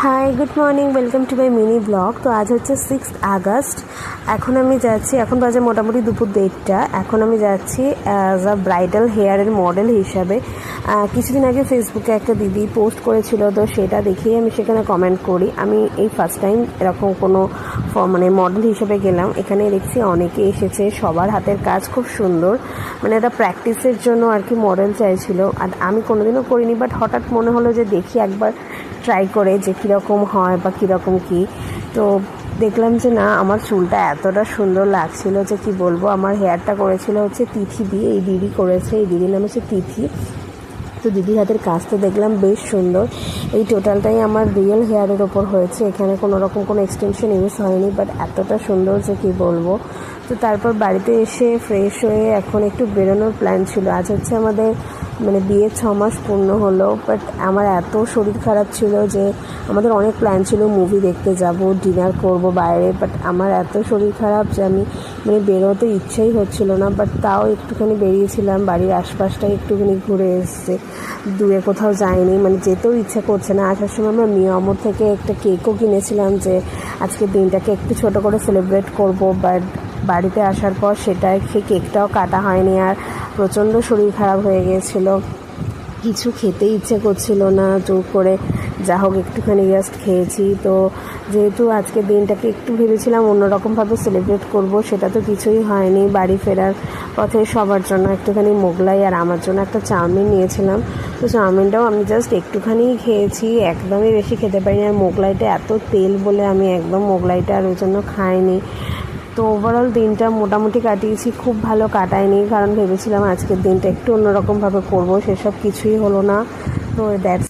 High, good morning, welcome to my mini blog. তো আজ হচ্ছে 6 আগস্ট। এখন আমি যাচ্ছি, এখন বাজে মোটামুটি দুপুর 1:30। এখন আমি যাচ্ছি অ্যাজ আ ব্রাইডাল হেয়ারের মডেল হিসাবে। কিছুদিন আগে ফেসবুকে একটা দিদি পোস্ট করেছিল, তো সেটা দেখেই আমি সেখানে কমেন্ট করি। আমি এই ফার্স্ট টাইম এরকম কোনো মডেল হিসেবে গেলাম। এখানে দেখছি অনেকে এসেছে, সবার হাতের কাজ খুব সুন্দর। এটা প্র্যাকটিসের জন্য আর কি মডেল চাইছিল। আর আমি কোনোদিনও করিনি, বাট হঠাৎ মনে হলো যে দেখি একবার ট্রাই করে যে কীরকম হয় বা কীরকম কী। তো দেখলাম যে না, আমার চুলটা এতটা সুন্দর লাগছিল যে কি বলবো। আমার হেয়ারটা করেছিল হচ্ছে তিথি দিয়ে, এই দিদি করেছে, এই দিদির নাম হচ্ছে তিথি। তো দিদির হাতের কাজ তো দেখলাম বেশ সুন্দর। এই টোটালটাই আমার রিয়েল হেয়ারের ওপর হয়েছে, এখানে কোনো রকম কোনো এক্সটেনশন ইউজ হয়নি, বাট এতটা সুন্দর যে কী বলবো। তো তারপর বাড়িতে এসে ফ্রেশ হয়ে এখন একটু বেরোনোর প্ল্যান ছিল। আজ হচ্ছে আমাদের বিয়ে 6 মাস পূর্ণ হলো, বাট আমার এত শরীর খারাপ ছিল যে আমাদের অনেক প্ল্যান ছিল, মুভি দেখতে যাব, ডিনার করব বাইরে, বাট আমার এত শরীর খারাপ যে আমি বেরোতে ইচ্ছাই হচ্ছিল না। বাট তাও একটুখানি বেরিয়েছিলাম, বাড়ির আশপাশটাই একটুখানি ঘুরে এসেছে, দূরে কোথাও যায়নি, যেতেও ইচ্ছা করছে না। আসার সময় আমরা মিয়ামোর থেকে একটা কেকও কিনেছিলাম যে আজকের দিনটাকে একটু ছোট করে সেলিব্রেট করব, বাট বাড়িতে আসার পর সেটাই কেকটাও কাটা হয়নি। আর প্রচণ্ড শরীর খারাপ হয়ে গিয়েছিল, কিছু খেতে ইচ্ছে করছিল না, জোর করে যা হোক একটুখানি জাস্ট খেয়েছি। তো যেহেতু আজকের দিনটাকে একটু ভেবেছিলাম অন্যরকমভাবে সেলিব্রেট করব, সেটা তো কিছুই হয়নি। বাড়ি ফেরার পথে সবার জন্য একটুখানি মোগলাই আর আমার জন্য একটা চাউমিন নিয়েছিলাম। তো চাউমিনটাও আমি জাস্ট একটুখানি খেয়েছি, একদমই বেশি খেতে পারিনি। আর মোগলাইটা এত তেল বলে আমি একদম মোগলাইটা আর ওই জন্য খাইনি। তো ওভারঅল দিনটা মোটামুটি কাটিয়েছি, খুব ভালো কাটায়নি, কারণ ভেবেছিলাম আজকের দিনটা একটু অন্যরকমভাবে করবো, সেসব কিছুই হলো না। তো দ্যাটস